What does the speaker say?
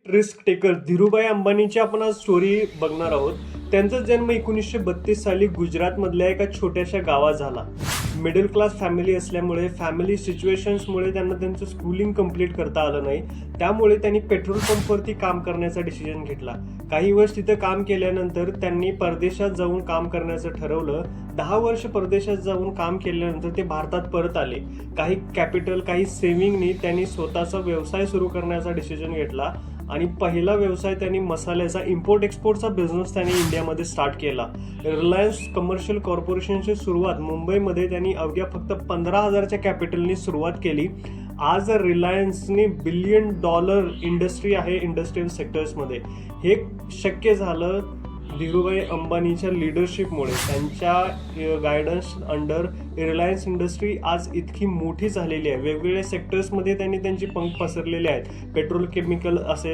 Risk taker Dhirubhai अंबानीची आपण आज story बघणार आहोत. त्यांचा जन्म 1932 साली गुजरातमधल्या एका छोट्याशा गावात झाला. मिडल क्लास फॅमिली असल्यामुळे फॅमिली सिच्युएशन्समुळे त्यांना त्यांचं स्कूलिंग कंप्लीट करता आलं नाही. त्यामुळे त्यांनी पेट्रोल पंपवरती काम करण्याचा डिसिजन घेतला. काही वर्ष तिथं काम केल्यानंतर त्यांनी परदेशात जाऊन काम करण्याचं ठरवलं. 10 वर्ष परदेशात जाऊन काम केल्यानंतर ते भारतात परत आले. काही कॅपिटल, काही सेव्हिंगनी त्यांनी स्वतःचा व्यवसाय सुरू करण्याचा डिसिजन घेतला आणि पहिला व्यवसाय त्यांनी मसाल्याचा इम्पोर्ट एक्सपोर्टचा बिझनेस त्यांनी इंडियामध्ये स्टार्ट केला. रिलायन्स कमर्शियल कॉर्पोरेशनची सुरुवात मुंबईमध्ये त्यांनी अवघ्या फक्त 15,000च्या कॅपिटलनी सुरुवात केली. आज रिलायन्सने $1 बिलियन इंडस्ट्री आहे इंडस्ट्रियल सेक्टर्समध्ये. हे शक्य झालं धीरूभाई अंबानीच्या लिडरशिपमुळे. त्यांच्या गायडन्स अंडर रिलायन्स इंडस्ट्री आज इतकी मोठी झालेली आहे. वेगवेगळ्या सेक्टर्समध्ये त्यांनी त्यांची पंख पसरलेले आहेत. पेट्रोल केमिकल असेल,